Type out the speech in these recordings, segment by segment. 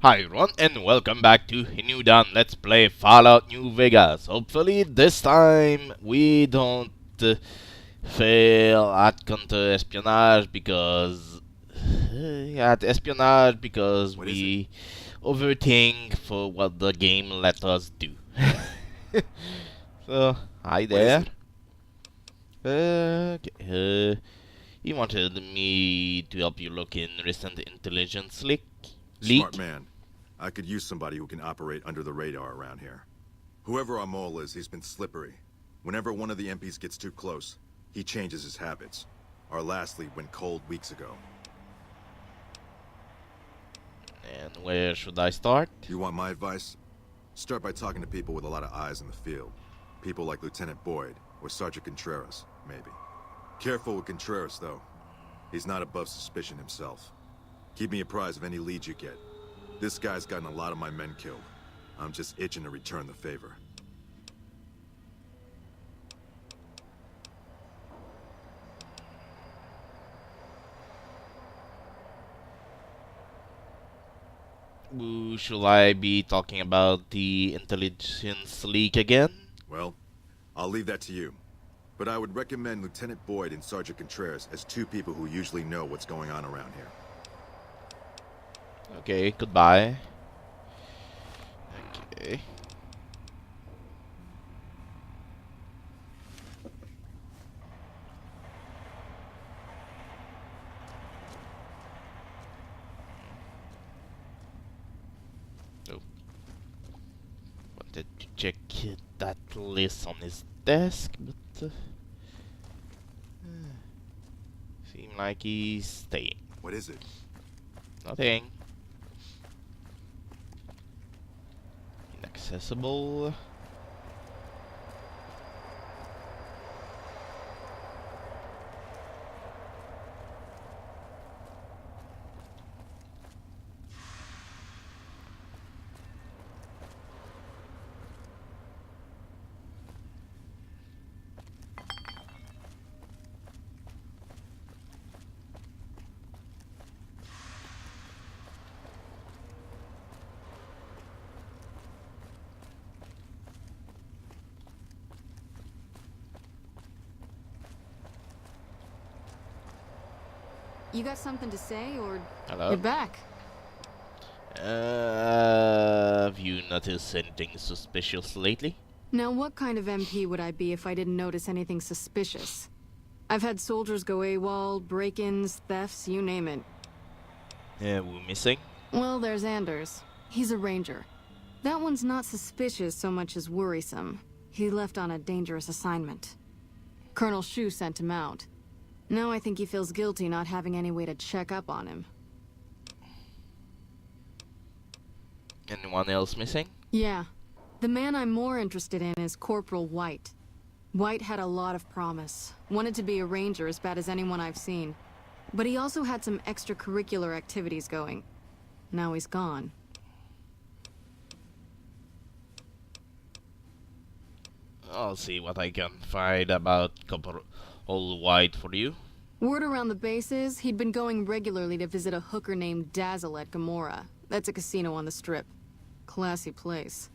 Hi everyone and welcome back to iniudan. Let's play Fallout New Vegas. Hopefully this time we don't fail at counter espionage because What is it? we overthink for what the game let us do. So hi What is there. it? He wanted me to help you look in recent intelligence Smart leak. man. I could use somebody who can operate under the radar around here. Whoever our mole is, he's been slippery. Whenever one of the MPs gets too close, he changes his habits. Our last lead went cold weeks ago. And where should I start? You want my advice? Start by talking to people with a lot of eyes in the field. People like Lieutenant Boyd, or Sergeant Contreras, maybe. Careful with Contreras, though. He's not above suspicion himself. Keep me apprised of any leads you get. This guy's gotten a lot of my men killed. I'm just itching to return the favor. Should I be talking about the intelligence leak again? Well, I'll leave that to you. But I would recommend Lieutenant Boyd and Sergeant Contreras as two people who usually know what's going on around here. Okay, goodbye. Okay. Oh, wanted to check that list on his desk, but seem like he's staying. What is it? Nothing. Inaccessible. You got something to say, or Hello? you're back? Have you noticed anything suspicious lately? Now, what kind of MP would I be if I didn't notice anything suspicious? I've had soldiers go AWOL, break-ins, thefts, you name it. We're missing? Well, there's Anders. He's a ranger. That one's not suspicious so much as worrisome. He left on a dangerous assignment. Colonel Shu sent him out. Now I think he feels guilty not having any way to check up on him. Anyone else missing? Yeah. The man I'm more interested in is Corporal White. White had a lot of promise. Wanted to be a ranger as bad as anyone I've seen. But he also had some extracurricular activities going. Now he's gone. I'll see what I can find about Corporal White for you. Word around the base is he'd been going regularly to visit a hooker named Dazzle at Gamora. That's a casino on the Strip. Classy place.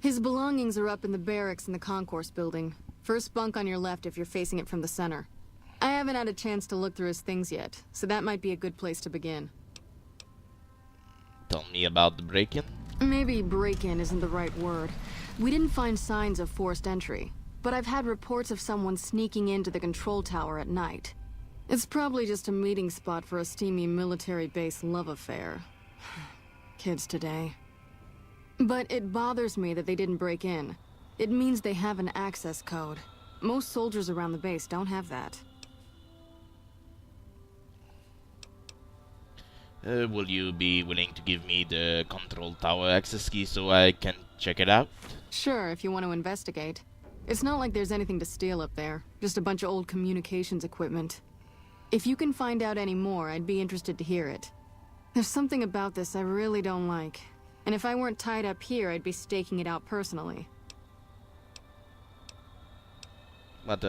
His belongings are up in the barracks in the concourse building. First bunk on your left if you're facing it from the center. I haven't had a chance to look through his things yet, so that might be a good place to begin. Tell me about the break-in. Maybe break-in isn't the right word. We didn't find signs of forced entry, but I've had reports of someone sneaking into the control tower at night. It's probably just a meeting spot for a steamy military base love affair. Kids today. But it bothers me that they didn't break in. It means they have an access code. Most soldiers around the base don't have that. Will you be willing to give me the control tower access key so I can check it out? Sure, if you want to investigate. It's not like there's anything to steal up there. Just a bunch of old communications equipment. If you can find out any more, I'd be interested to hear it. There's something about this I really don't like. And if I weren't tied up here, I'd be staking it out personally. What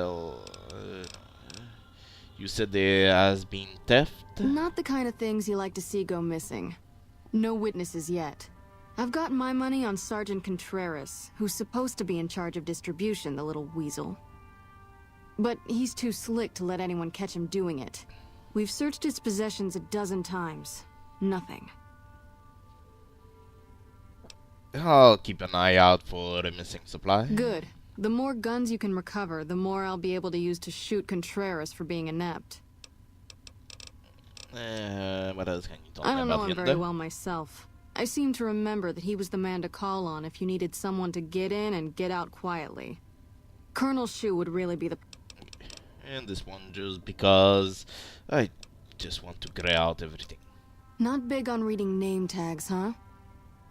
you said there has been theft? Not the kind of things you like to see go missing. No witnesses yet. I've got my money on Sergeant Contreras, who's supposed to be in charge of distribution, the little weasel. But he's too slick to let anyone catch him doing it. We've searched his possessions a dozen times. Nothing. I'll keep an eye out for a missing supply. Good. The more guns you can recover, the more I'll be able to use to shoot Contreras for being inept. What else can you tell I me don't know about him him? very well myself. I seem to remember that he was the man to call on if you needed someone to get in and get out quietly. Colonel Shu would really be the... And this one just because I just want to grey out everything. Not big on reading name tags, huh?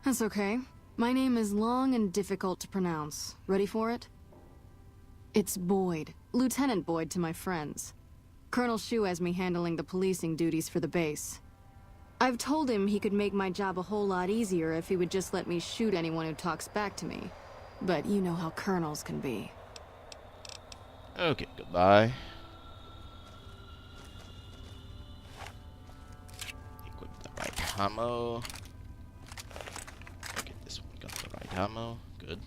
That's okay. My name is long and difficult to pronounce. Ready for it? It's Boyd. Lieutenant Boyd to my friends. Colonel Shu has me handling the policing duties for the base. I've told him he could make my job a whole lot easier if he would just let me shoot anyone who talks back to me. But you know how colonels can be. Okay, goodbye. Equip the right ammo. Okay, this one got the right ammo. Good.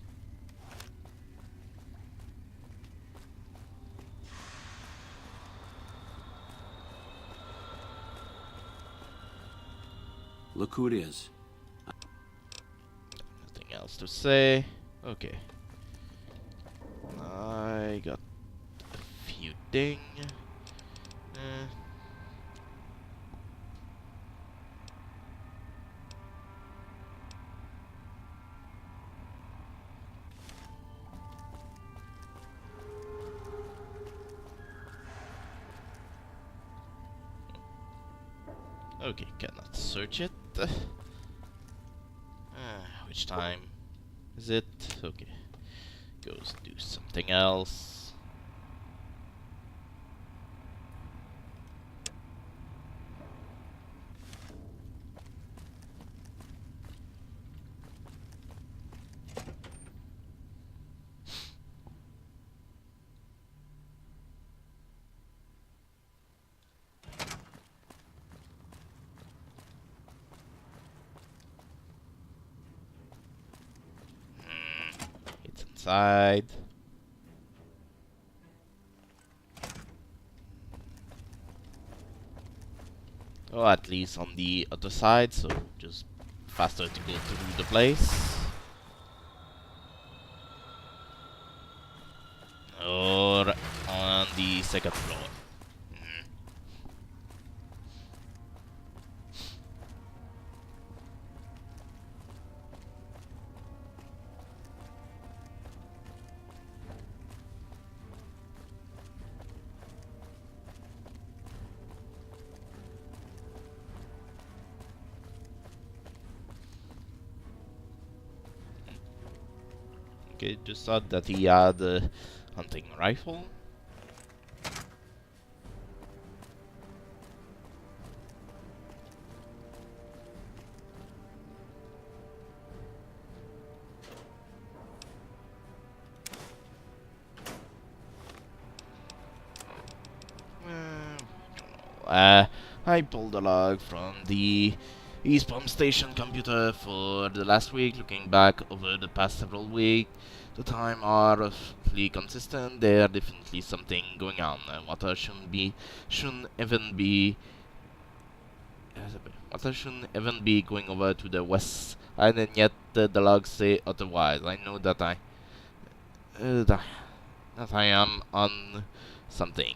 Look who it is. Nothing else to say. Okay. I got a few things. Okay, cannot search it. Which time is it? Okay. Goes do something else. It's inside. Oh, at least on the other side, so just faster to go through the place. Or on the second floor. Okay, just thought that he had a hunting rifle. I pulled a log from the East Pump Station computer for the last week. Looking back over the past several weeks, the time are roughly consistent. There definitely something going on. Water shouldn't even be going over to the west side, and yet the logs say otherwise. I know that that I am on something.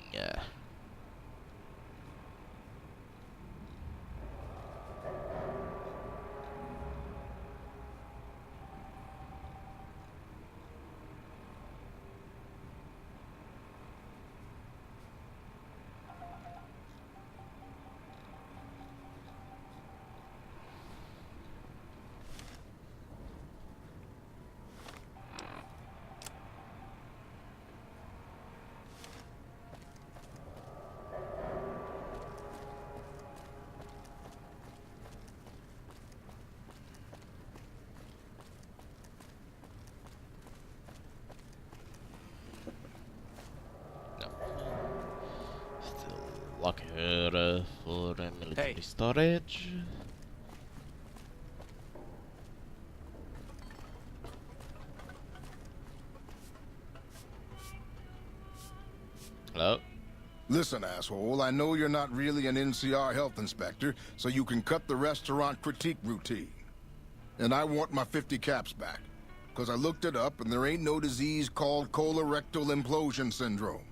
Locker for military storage. Hello? Listen, asshole, I know you're not really an NCR health inspector, so you can cut the restaurant critique routine. And I want my 50 caps back. Because I looked it up, and there ain't no disease called colorectal implosion syndrome.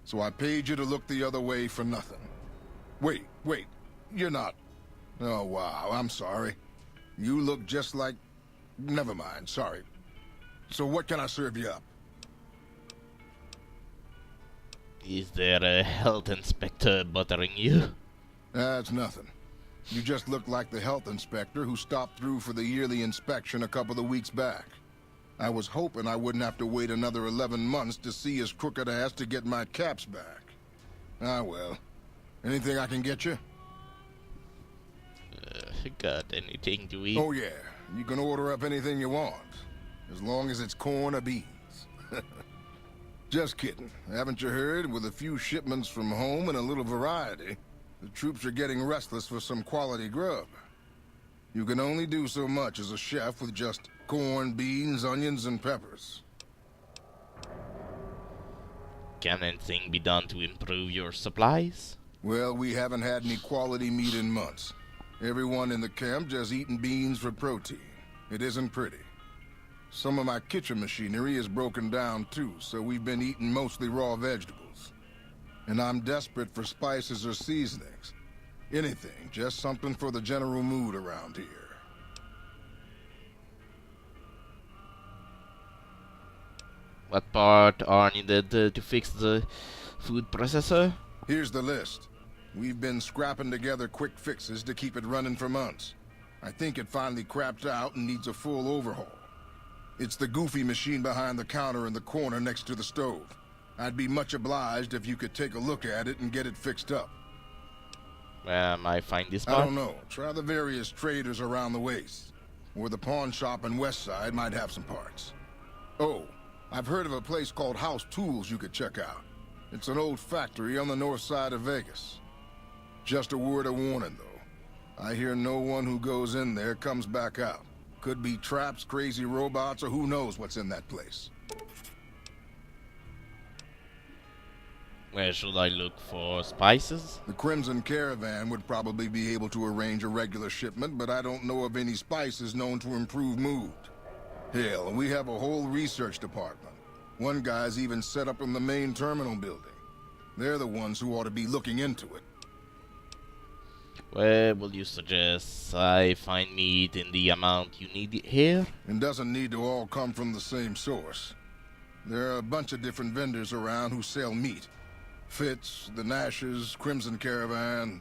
So I paid you to look the other way for nothing. Wait, you're not... Oh, wow, I'm sorry. You look just like... Never mind, sorry. So what can I serve you up? Is there a health inspector bothering you? That's nothing. You just look like the health inspector who stopped through for the yearly inspection a couple of weeks back. I was hoping I wouldn't have to wait another 11 months to see his crooked ass to get my caps back. Ah, well. Anything I can get you? Got anything to eat? Oh, yeah. You can order up anything you want. As long as it's corn or beans. Just kidding. Haven't you heard? With a few shipments from home and a little variety, the troops are getting restless for some quality grub. You can only do so much as a chef with just corn, beans, onions, and peppers. Can anything be done to improve your supplies? Well, we haven't had any quality meat in months. Everyone in the camp just eating beans for protein. It isn't pretty. Some of my kitchen machinery is broken down too, so we've been eating mostly raw vegetables. And I'm desperate for spices or seasonings. Anything, just something for the general mood around here. What part are needed to fix the food processor? Here's the list. We've been scrapping together quick fixes to keep it running for months. I think it finally crapped out and needs a full overhaul. It's the goofy machine behind the counter in the corner next to the stove. I'd be much obliged if you could take a look at it and get it fixed up. Where am I find this I part? don't know. Try the various traders around the waste. Or the pawn shop in West Side might have some parts. Oh, I've heard of a place called House Tools you could check out. It's an old factory on the north side of Vegas. Just a word of warning, though. I hear no one who goes in there comes back out. Could be traps, crazy robots, or who knows what's in that place. Where should I look for spices? The Crimson Caravan would probably be able to arrange a regular shipment, but I don't know of any spices known to improve mood. Hell, we have a whole research department. One guy's even set up in the main terminal building. They're the ones who ought to be looking into it. Where will you suggest I find meat in the amount you need here? It doesn't need to all come from the same source. There are a bunch of different vendors around who sell meat. Fitz, the Nashes, Crimson Caravan.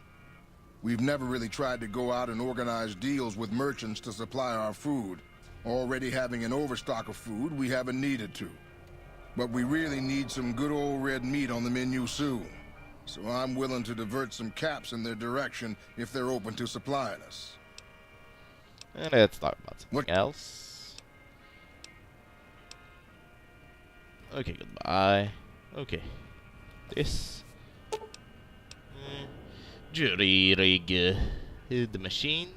We've never really tried to go out and organize deals with merchants to supply our food. Already having an overstock of food, we haven't needed to. But we really need some good old red meat on the menu soon. So I'm willing to divert some caps in their direction if they're open to supplying us. And let's talk about something What? else. Okay, goodbye. Okay. This. Jury rig the machine.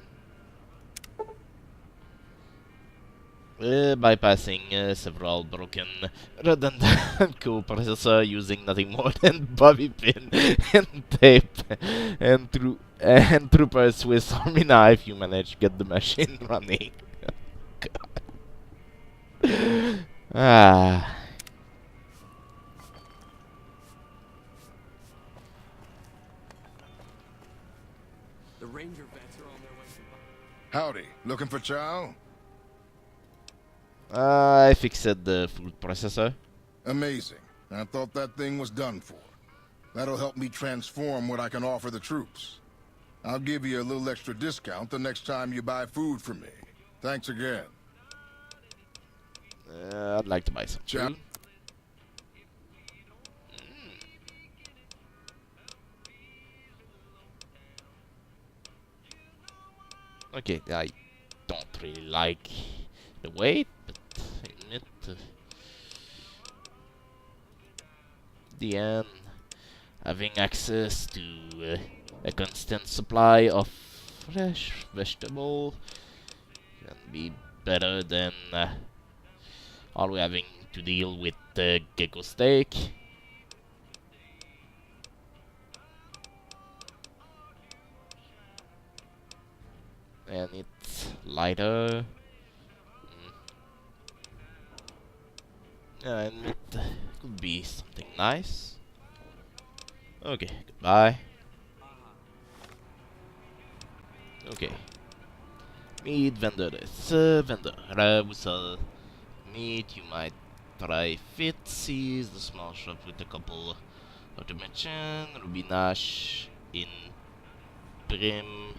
Bypassing several broken redundant co-processor using nothing more than bobby pin and tape, and through a Swiss Army knife you manage to get the machine running. God. Ah. The Ranger vets are on their way to... Howdy, looking for chow? I fixed the food processor. Amazing. I thought that thing was done for. That'll help me transform what I can offer the troops. I'll give you a little extra discount the next time you buy food from me. Thanks again. I'd like to buy some Chow? food. Okay, I don't really like the weight, but I admit the end, having access to a constant supply of fresh vegetable can be better than always having to deal with gecko steak. and it's lighter. And it could be something nice. Okay, goodbye. Okay. Meat vendor is vendor. We sell meat. You might try Fitzy's, the small shop with a couple automation. Ruby Nash in Prim.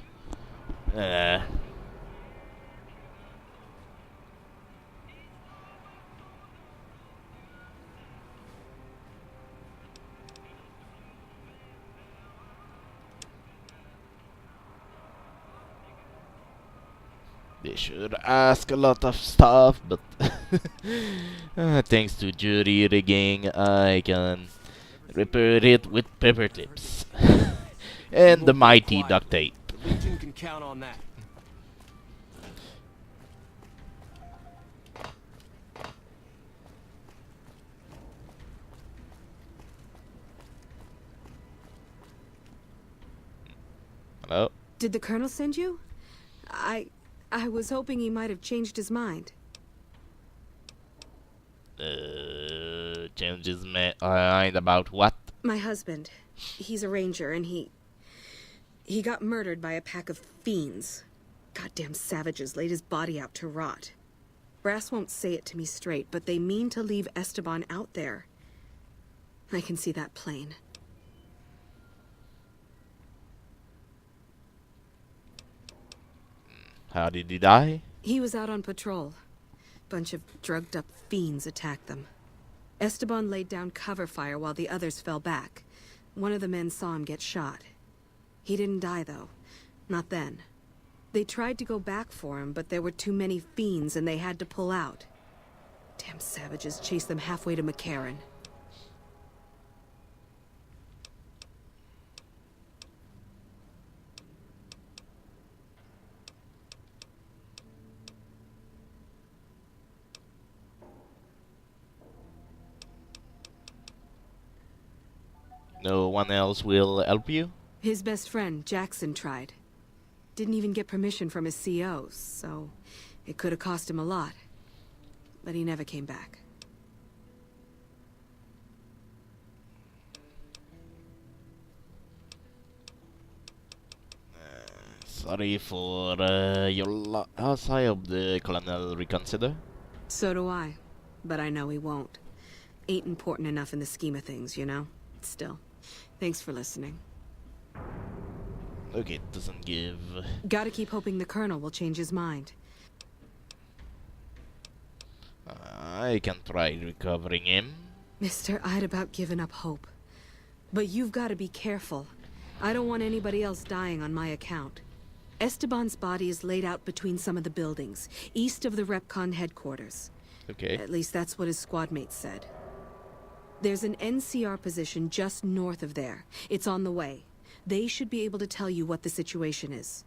They should ask a lot of stuff, but thanks to jury rigging, I can repair it with pepper tips and the mighty duct tape. The Legion can count on that. Hello? Did the Colonel send you? I was hoping he might have changed his mind. Changes mind about what? My husband. He's a ranger, and he got murdered by a pack of fiends. Goddamn savages laid his body out to rot. Brass won't say it to me straight, but they mean to leave Esteban out there. I can see that plain. How did he die? He was out on patrol. Bunch of drugged-up fiends attacked them. Esteban laid down cover fire while the others fell back. One of the men saw him get shot. He didn't die, though. Not then. They tried to go back for him, but there were too many fiends and they had to pull out. Damn savages chased them halfway to McCarran. No one else will help you? His best friend, Jackson, tried. Didn't even get permission from his CO, so it could have cost him a lot. But he never came back. Sorry for your loss. I hope the colonel reconsider. So do I. But I know he won't. Ain't important enough in the scheme of things, you know? Still. Thanks for listening. Okay, it doesn't give... Gotta keep hoping the Colonel will change his mind. I can try recovering him. Mister, I'd about given up hope. But you've gotta be careful. I don't want anybody else dying on my account. Esteban's body is laid out between some of the buildings, east of the Repcon headquarters. Okay. At least that's what his squad mates said. There's an NCR position just north of there. It's on the way. They should be able to tell you what the situation is.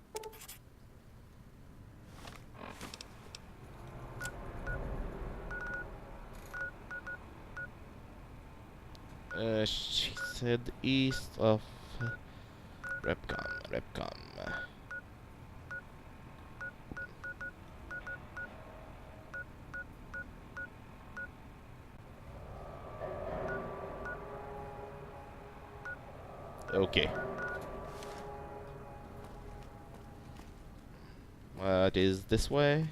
She said east of Repcon. Okay. What is this way?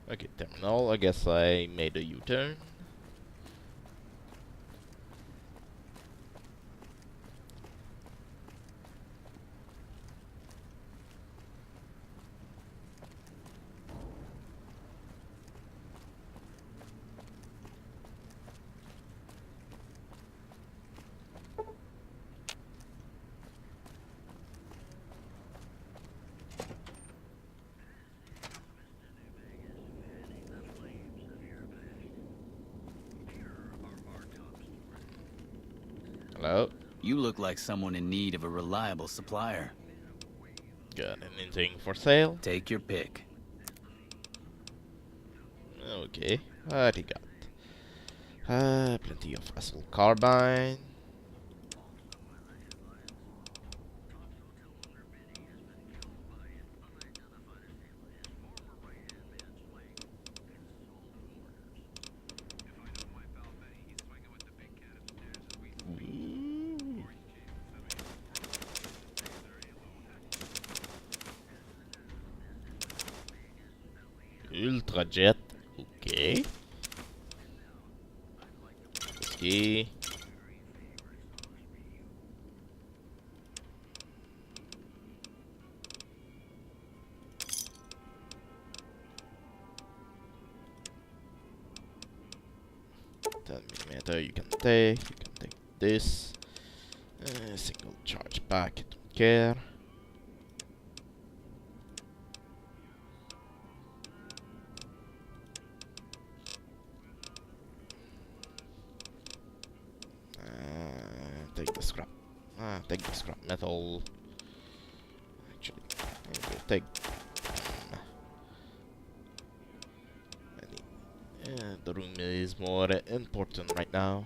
Okay, terminal. I guess I made a U-turn. Hello? You look like someone in need of a reliable supplier. Got anything for sale? Take your pick. Okay, what he got? Plenty of assault carbine. Ultra jet. Okay. Whiskey. $10mm you can take. You can take this. Single charge back. Don't care. Take the scrap. Take the scrap metal. Actually, we'll take. The room is more important right now.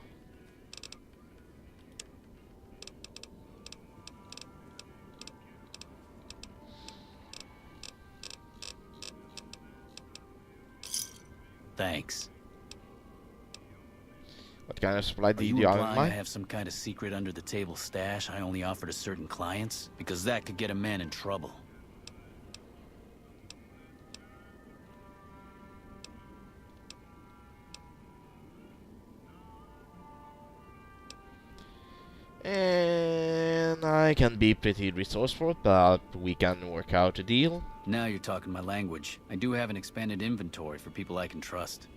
Thanks. What kind of supply Are do you you have in implying I mind? have some kind of secret under-the-table stash I only offer to certain clients? Because that could get a man in trouble. And I can be pretty resourceful, but we can work out a deal. Now you're talking my language. I do have an expanded inventory for people I can trust.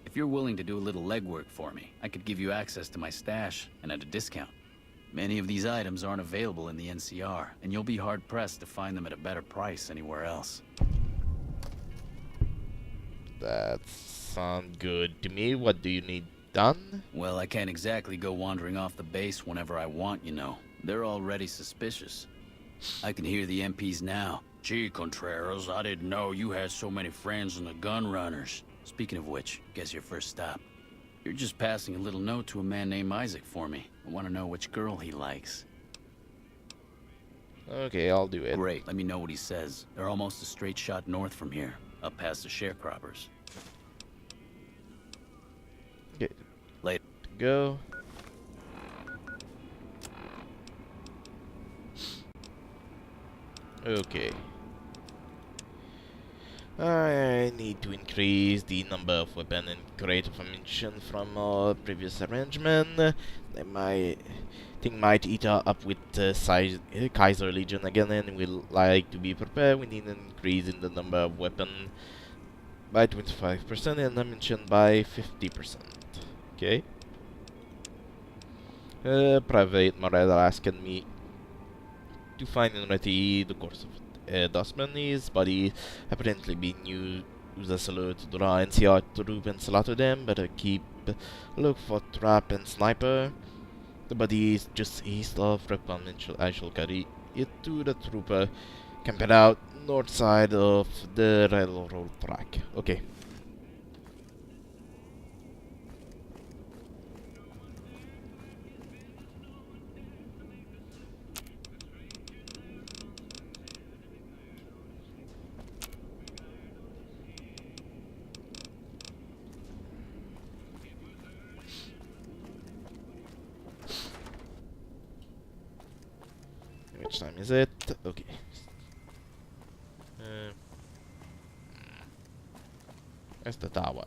If you're willing to do a little legwork for me, I could give you access to my stash, and at a discount. Many of these items aren't available in the NCR, and you'll be hard-pressed to find them at a better price anywhere else. That sounds good to me. What do you need done? Well, I can't exactly go wandering off the base whenever I want, you know. They're already suspicious. I can hear the MPs now. Gee, Contreras, I didn't know you had so many friends in the gun runners. Speaking of which, guess your first stop. You're just passing a little note to a man named Isaac for me. I want to know which girl he likes. Okay, I'll do it. Great, let me know what he says. They're almost a straight shot north from here, up past the sharecroppers. Okay, Later. go. Okay. I need to increase the number of weapon and crate of ammunition from our previous arrangement. My thing might eat up with Kaiser Legion again, and we'll like to be prepared. We need an increase in the number of weapon by 25% and ammunition by 50%. Okay. Private Morel asking me to find and ready the course of Dustman. His body apparently being used as a lure to draw NCR troop and slaughter them, but keep look for trap and sniper. The body is just east of Repam. I shall carry it to the trooper camped out north side of the railroad track. Okay. Which time is it? Okay. Where's the tower?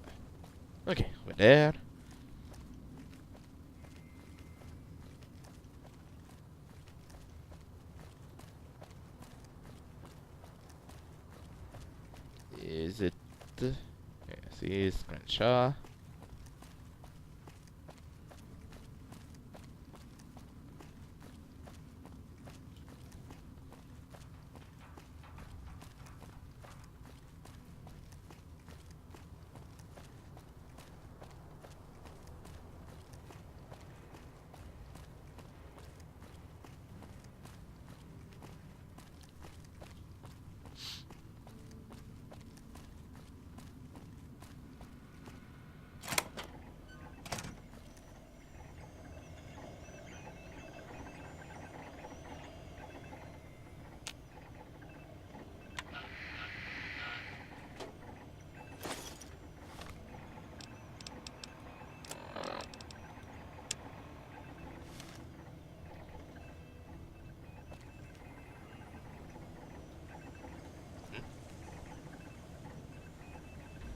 Okay, we're there. Is it? Yes, it is Crenshaw.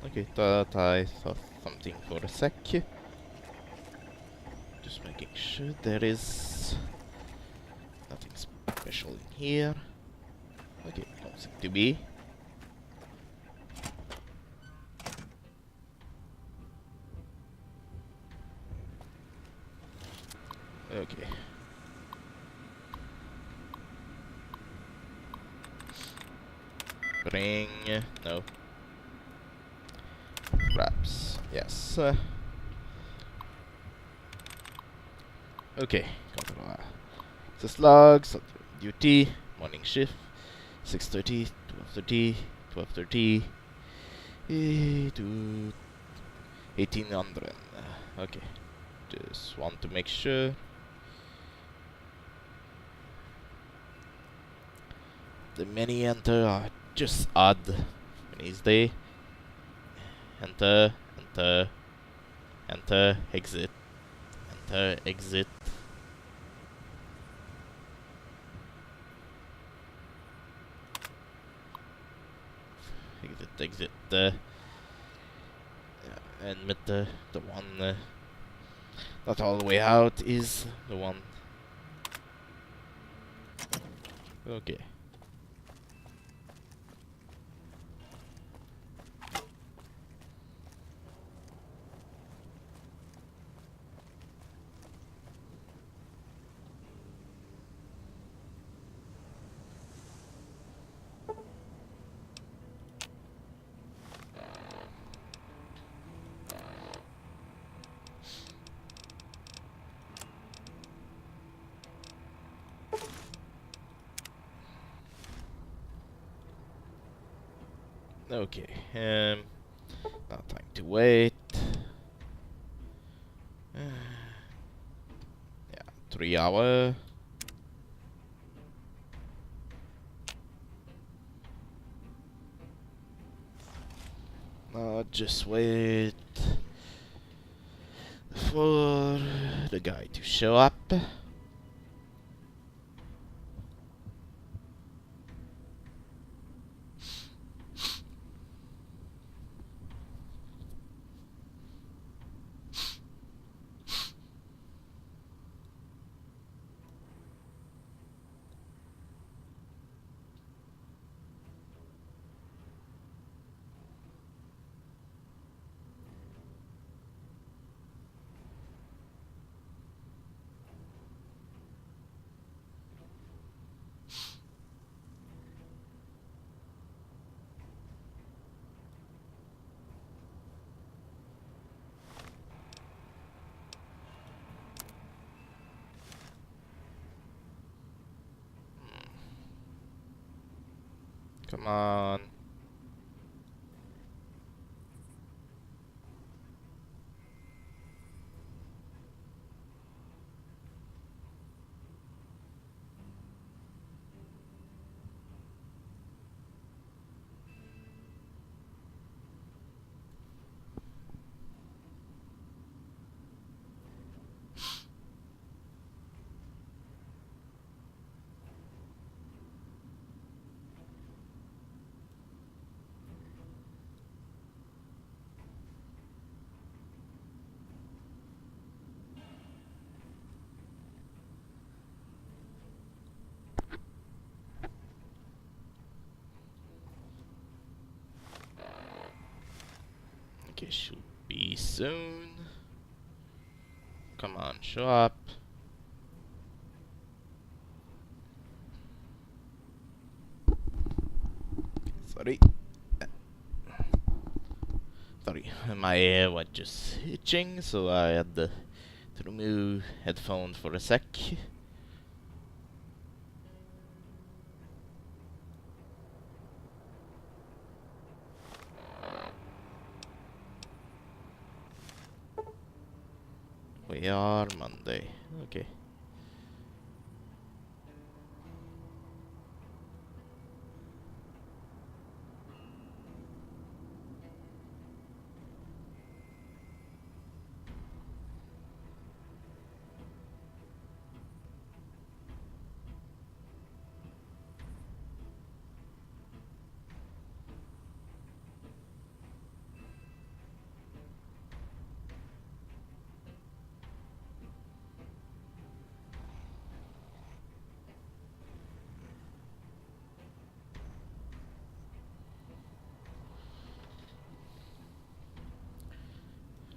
Okay, thought I saw something for a sec. Just making sure there is nothing special in here. Okay, don't seem to be. Okay. Bring... no. Wraps. Yes. Okay. The slugs, duty, morning shift, 6:30, 12:30, 12:30, to 1800. Okay. Just want to make sure. The many enter are just odd. Is they enter, enter, enter, exit, enter, exit. Exit, exit. Admit the one not all the way out is the one. Okay. Okay, no time to wait. Yeah, 3 hour. Just wait for the guy to show up. Come on. Okay, should be soon. Come on, show up. Sorry. Sorry, my ear was just itching, so I had to remove headphones for a sec. We are Monday. Okay.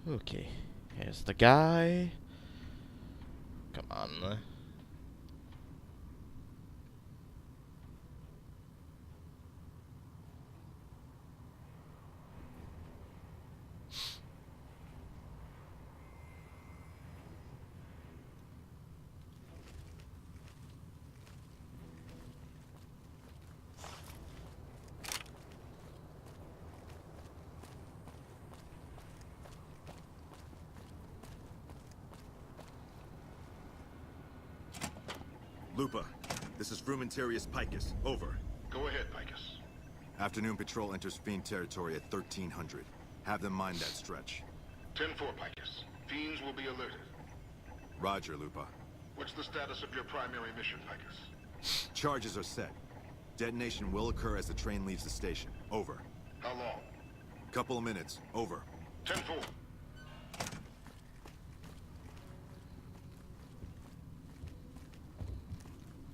Okay, here's the guy. Come on. Lupa, this is Frumentarius Picus. Over. Go ahead, Picus. Afternoon patrol enters Fiend territory at 1300. Have them mind that stretch. 10-4, Picus. Fiends will be alerted. Roger, Lupa. What's the status of your primary mission, Picus? Charges are set. Detonation will occur as the train leaves the station. Over. How long? Couple of minutes. Over. 10-4.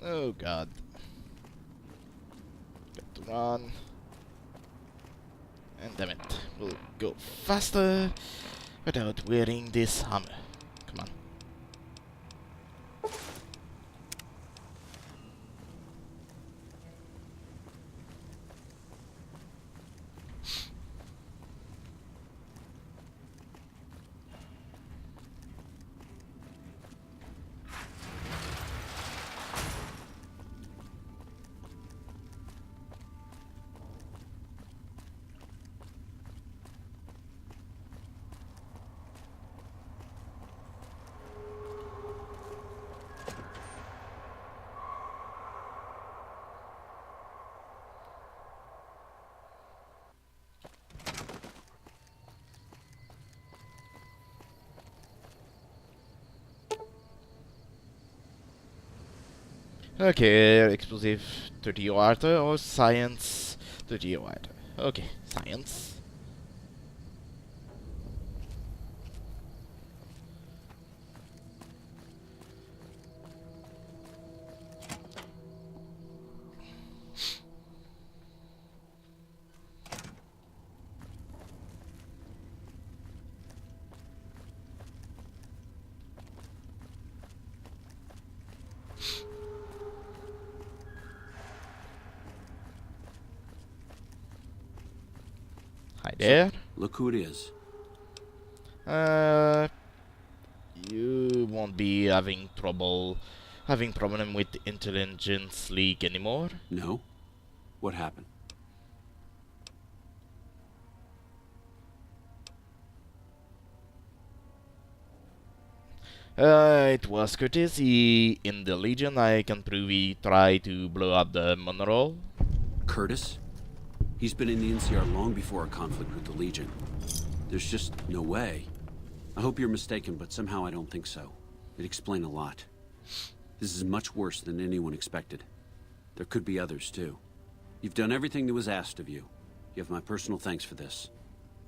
Oh god. Got to run. And damn it, we'll go faster without wearing this hammer. Come on. Okay, explosive 30 water or science 30 water. Okay, science. Hi there. Look who it is. You won't be having problem with intelligence leak anymore. No? What happened? It was courtesy in the Legion. I can prove he tried to blow up the Monroe. Curtis? He's been in the NCR long before our conflict with the Legion. There's just no way. I hope you're mistaken, but somehow I don't think so. It'd explain a lot. This is much worse than anyone expected. There could be others, too. You've done everything that was asked of you. You have my personal thanks for this.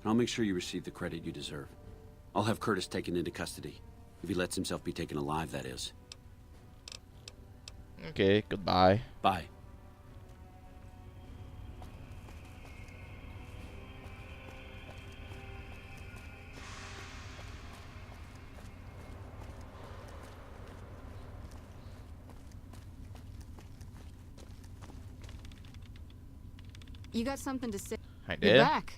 And I'll make sure you receive the credit you deserve. I'll have Curtis taken into custody. If he lets himself be taken alive, that is. Okay, goodbye. Bye. You got something to say? Hi You're there. back.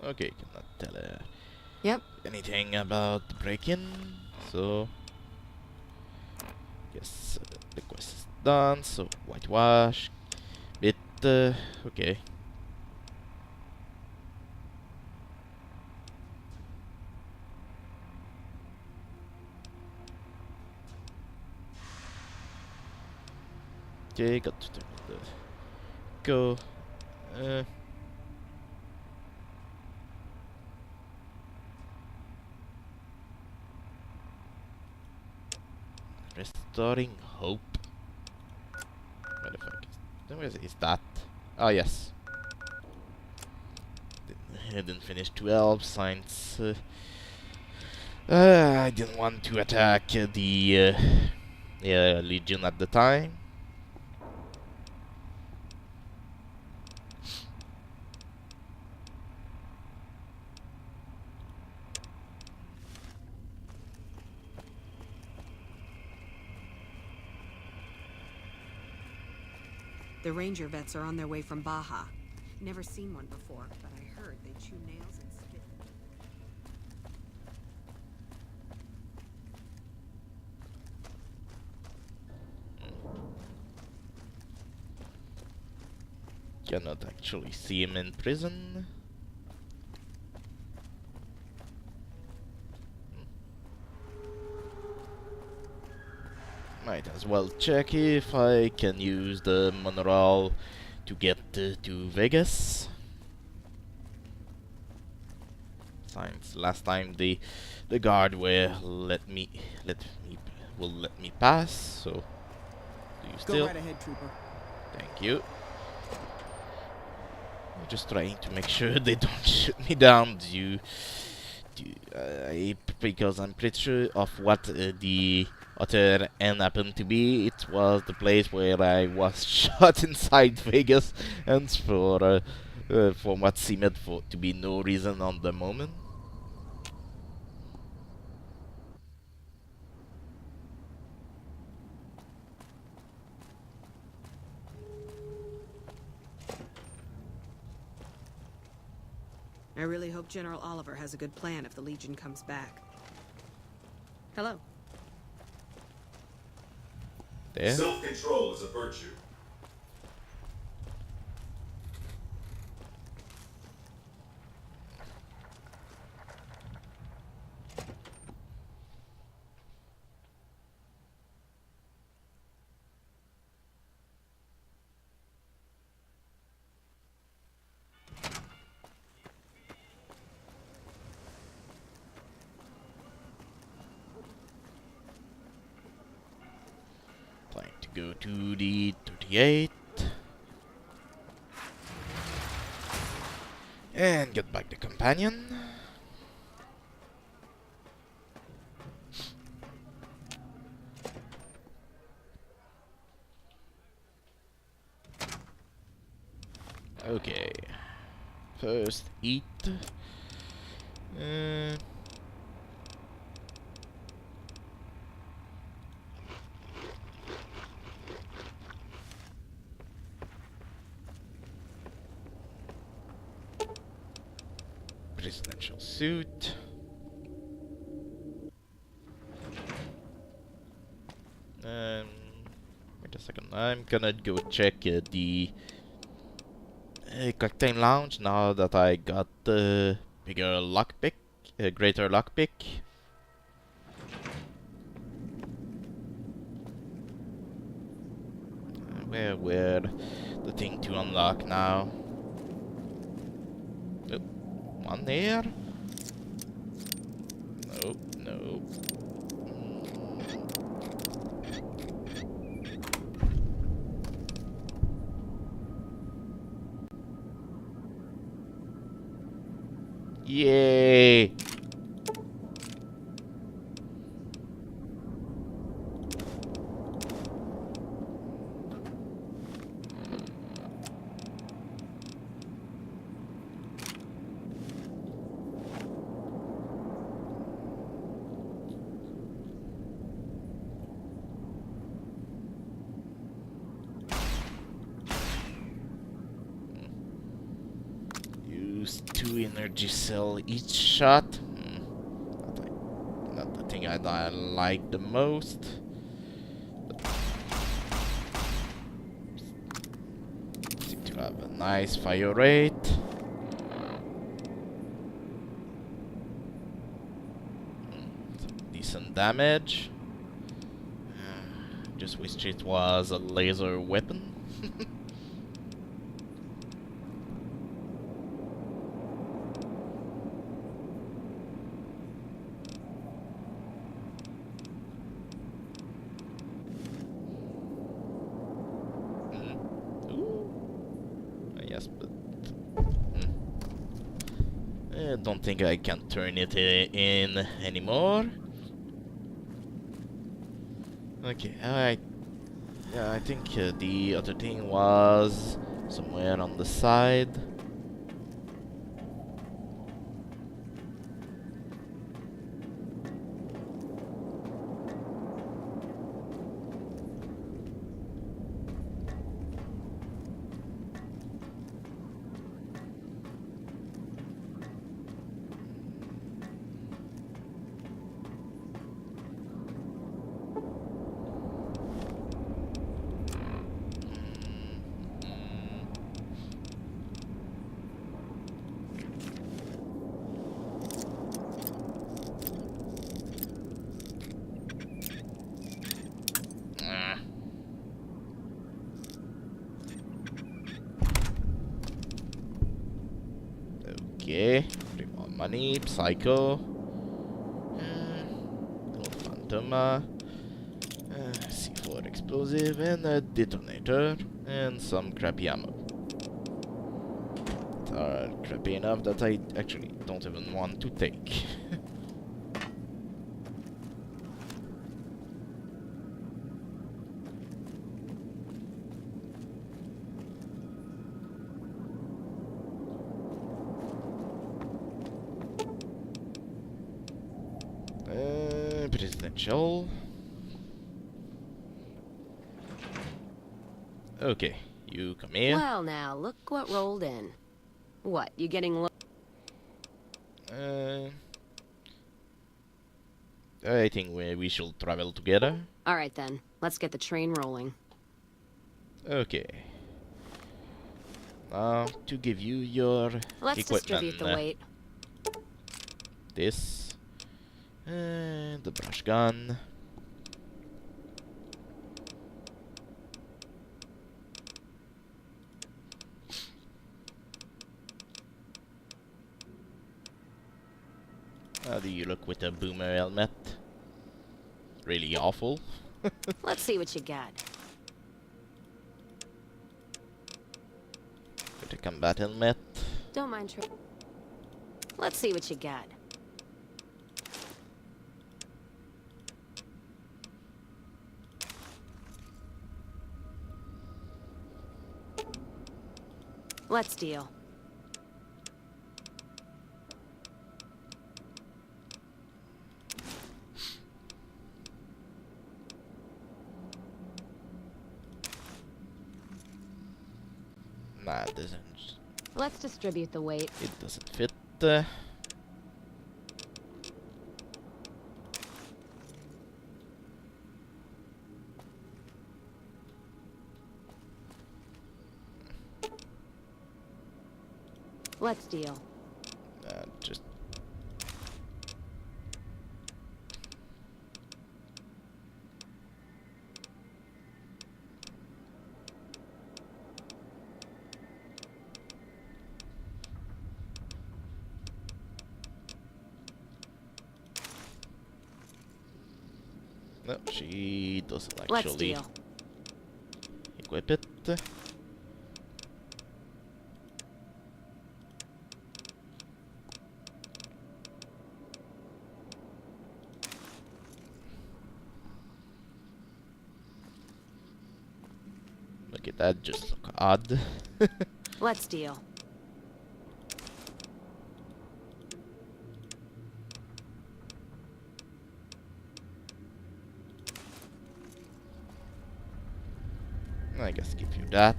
Okay, cannot tell her Yep. anything about the break-in, so yes, the quest is done. So whitewash, bit okay. Okay, got to turn the go. Restoring hope. Where the fuck is that? Oh yes. Didn't finish 12 science. I didn't want to attack the Legion at the time. The ranger vets are on their way from Baja. Never seen one before, but I heard they chew nails and spit. Cannot actually see him in prison. Might as well check if I can use the monorail to get to Vegas. Since last time the guard will let me pass, so do you still? Go right ahead, trooper. Thank you. I'm just trying to make sure they don't shoot me down because I'm pretty sure of what the other end happened to be. It was the place where I was shot inside Vegas, and for what seemed to be no reason on the moment. I really hope General Oliver has a good plan if the Legion comes back. Hello. There. Self-control is a virtue. Time to go to the 38 and get back the companion. Okay, first eat. Presidential suit. Wait a second. I'm gonna go check the cocktail lounge now that I got the bigger lockpick, greater lockpick. Where the thing to unlock now? Oh, one there. No, no. Yay! Use 2 energy cell each shot. Not the thing I like the most. Seem to have a nice fire rate. Decent damage. Just wish it was a laser weapon. Yes, but I don't think I can turn it in anymore. Okay, I think the other thing was somewhere on the side. Okay, 3 more money, Psycho, Gold Phantom, C4 explosive, and a detonator, and some crappy ammo. That are crappy enough that I actually don't even want to take. Presidential. Okay, you come here. Well, now, look what rolled in. What, you getting I think we should travel together. Alright then, let's get the train rolling. Okay. Now, to give you your Let's equipment. distribute the weight. This. And the brush gun. How do you look with a boomer helmet? Really awful. Let's see what you got. With a combat helmet. Don't mind Let's see what you got. Let's deal. Nah, it doesn't. Let's distribute the weight. It doesn't fit. Let's deal. Just. No, she doesn't Let's actually deal. equip it. Look at that, just look odd. Let's deal. I guess give you that.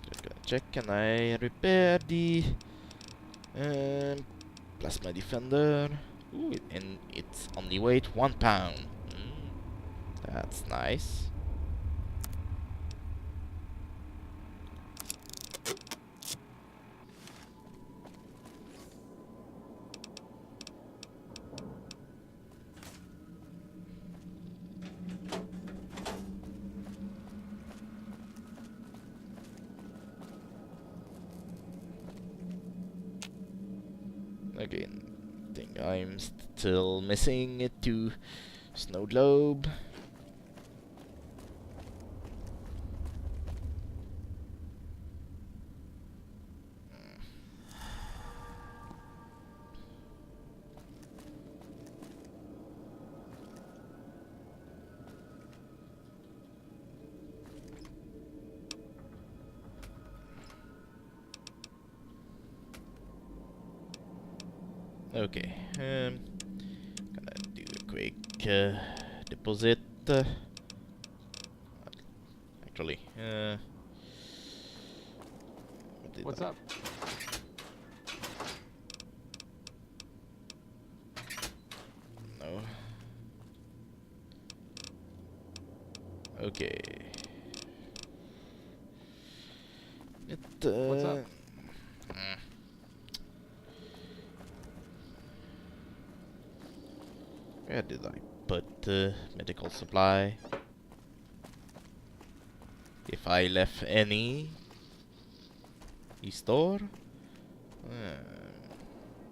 Just gonna check, can I repair the plasma defender? Ooh, and it's only weight 1 pound. That's nice. Again, think I'm still missing it to snow globe. Okay, gonna do a quick deposit. Actually, What's up? No. Okay. It. What's up? Mm. Where did I put medical supply? If I left any store?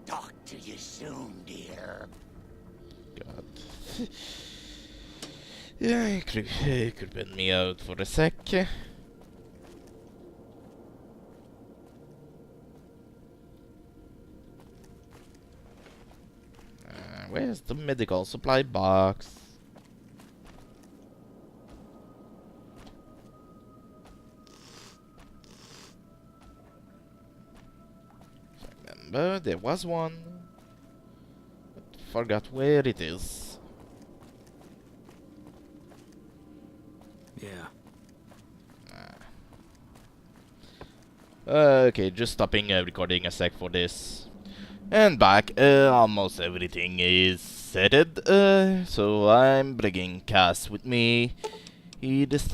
Talk to you soon, dear. God. Yeah, it could been me out for a sec. Where's the medical supply box? Remember, there was one. But forgot where it is. Yeah. Okay, just stopping recording a sec for this. And back, almost everything is settled, so I'm bringing Cass with me this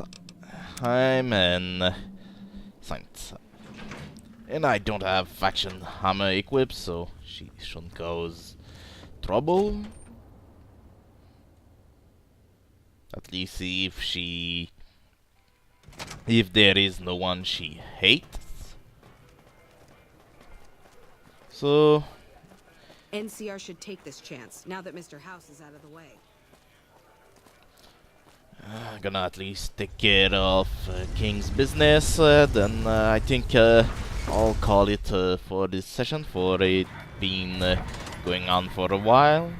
time, and science. And I don't have faction hammer equipped, so she shouldn't cause trouble. At least see if there is no one she hates. So NCR should take this chance, now that Mr. House is out of the way. gonna at least take care of King's business, then I think I'll call it for this session, for it being going on for a while.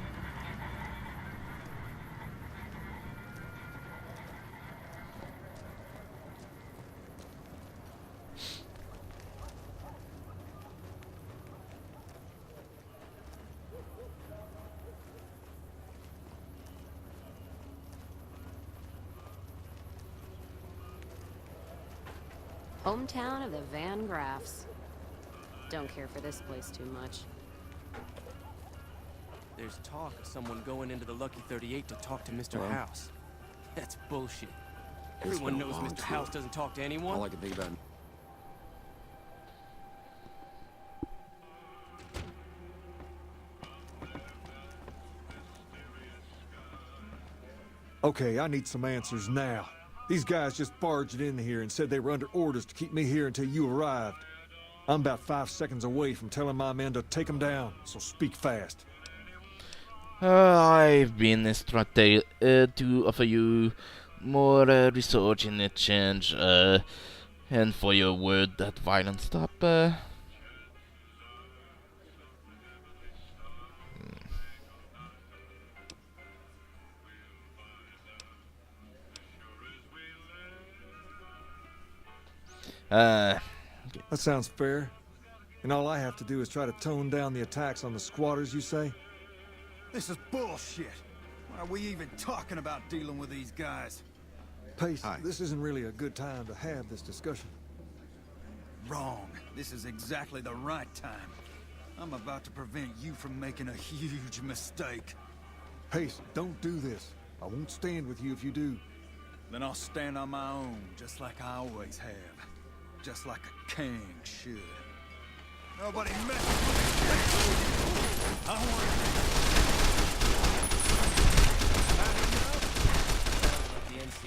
Hometown of the Van Graffs. Don't care for this place too much. There's talk of someone going into the Lucky 38 to talk to Mr. Well, House. That's bullshit. been Everyone a knows long Mr. tour. House doesn't talk to anyone. All I can think about. Okay, I need some answers now. These guys just barged in here and said they were under orders to keep me here until you arrived. I'm about 5 seconds away from telling my men to take them down, so speak fast. I've been instructed to offer you more research in exchange, and for your word that violence stop. That sounds fair. And all I have to do is try to tone down the attacks on the squatters, you say? This is bullshit. Why are we even talking about dealing with these guys? Pace, Hi. this isn't really a good time to have this discussion. Wrong. This is exactly the right time. I'm about to prevent you from making a huge mistake. Pace, don't do this. I won't stand with you if you do. Then I'll stand on my own, just like I always have. Just like a king should. Nobody messes with me. I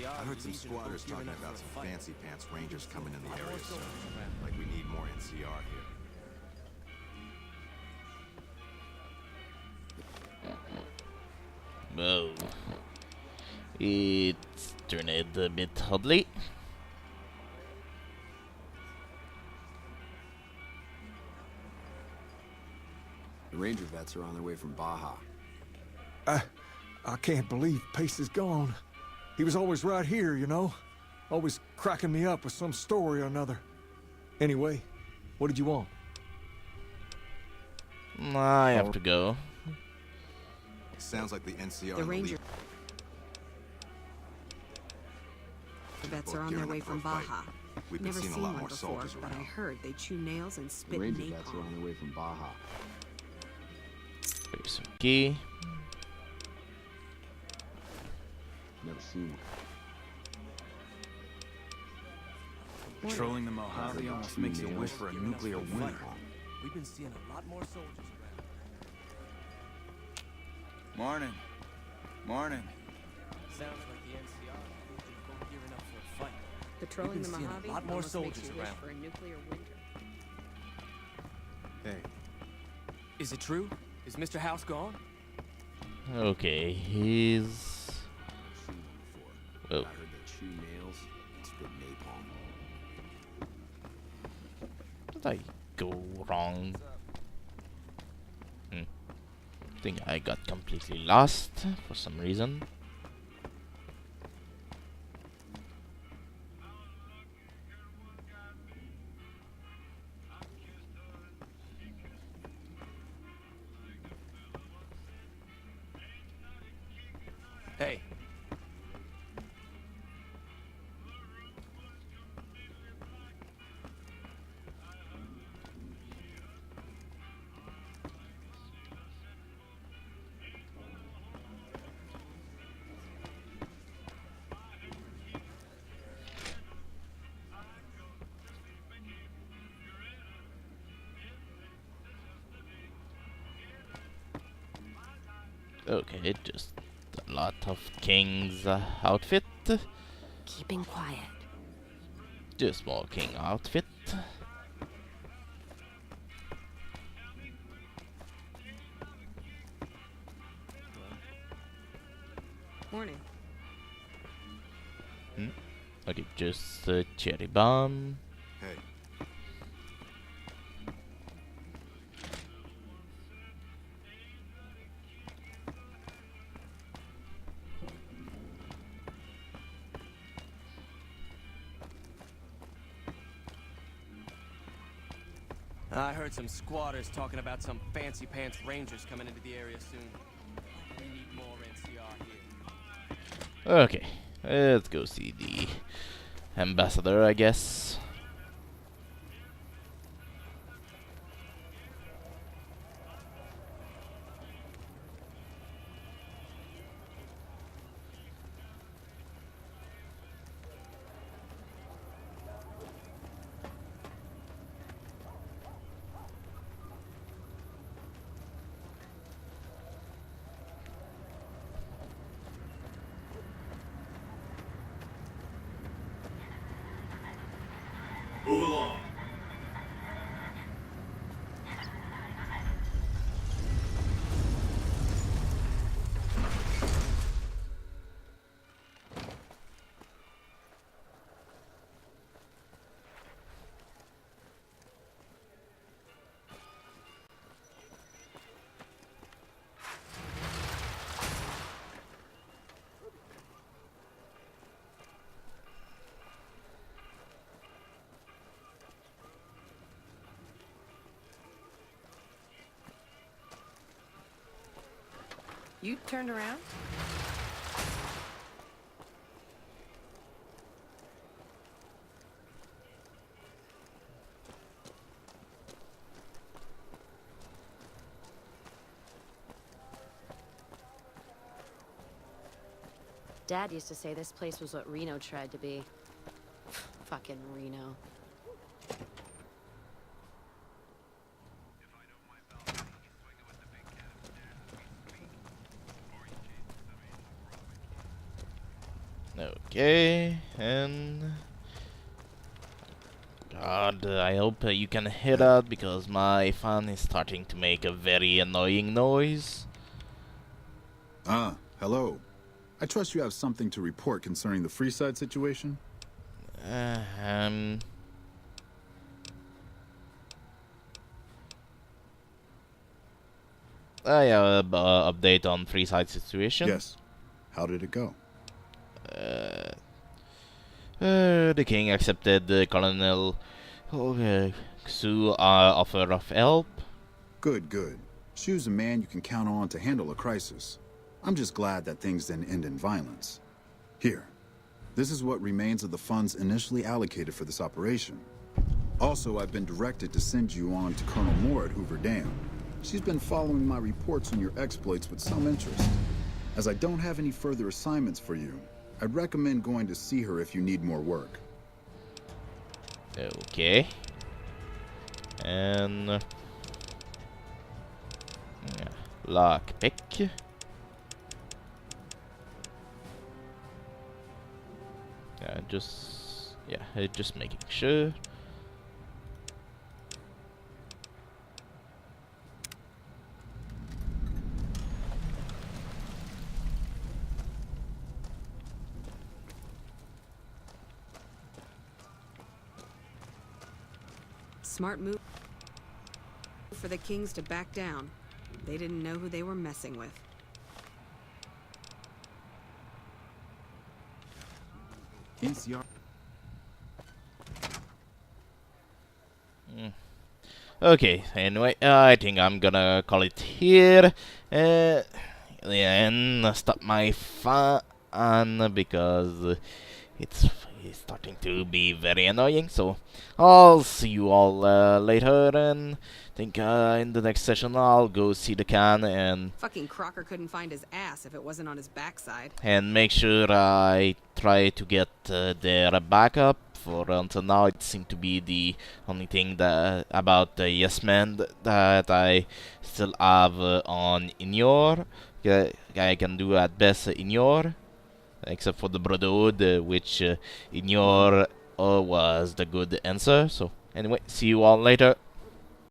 I heard some squatters talking about some fancy pants rangers coming in the area soon. Like we need more NCR here. Whoa. It's turned a bit ugly. The Ranger vets are on their way from Baja. I can't believe Pace is gone. He was always right here, you know? Always cracking me up with some story or another. Anyway, what did you want? I have to go. Sounds like the NCR The and Ranger Legion vets both are on their gearing way up for from a fight. Baja. We've been Never seeing a seen lot one more before, soldiers but I around. heard they chew nails and The spit Ranger vets are napalm. on their way from Baja. There's some key. Never seen one. Patrolling the Mojave almost makes you wish for a nuclear winter. We've been seeing a lot more soldiers around. Morning. Morning. Sounds like the NCR is both gearing up for a fight. Patrolling the We've been seeing Mojave a lot more almost makes soldiers you wish around. for a nuclear winter. Hey. Is it true? Is Mr. House gone? Okay, he's... I Oh. heard they chew nails and spit napalm. Did I go wrong? I think I got completely lost for some reason. Hey. Okay, just a lot of King's outfit. Keeping quiet. Just more King outfit. Morning. Okay, just cherry bomb. Hey, I heard some squatters talking about some fancy pants rangers coming into the area soon. We need more NCR here. Okay, let's go see the ambassador, I guess. Move along. You turned around? Dad used to say this place was what Reno tried to be. Fucking Reno. Okay, and God, I hope you can hear that because my fan is starting to make a very annoying noise. Ah, hello. I trust you have something to report concerning the Freeside situation? Yeah, update on Freeside situation. Yes. How did it go? The king accepted Colonel Xu offer of help. Good, good. Xu's a man you can count on to handle a crisis. I'm just glad that things didn't end in violence. Here, this is what remains of the funds initially allocated for this operation. Also, I've been directed to send you on to Colonel Moore at Hoover Dam. She's been following my reports on your exploits with some interest. As I don't have any further assignments for you, I'd recommend going to see her if you need more work. Okay. And yeah, lockpick. just making sure. Smart move for the Kings to back down. They didn't know who they were messing with. NCR. Okay, anyway, I think I'm gonna call it here. And stop my fan because it's starting to be very annoying. So I'll see you all later, and think in the next session I'll go see the can and Fucking Crocker couldn't find his ass if it wasn't on his backside. make sure I try to get their backup. For until now, it seemed to be the only thing that about the Yes Man that I still have on Ignore. I can do at best Ignore, except for the Brotherhood, which Ignore was the good answer. So anyway, see you all later.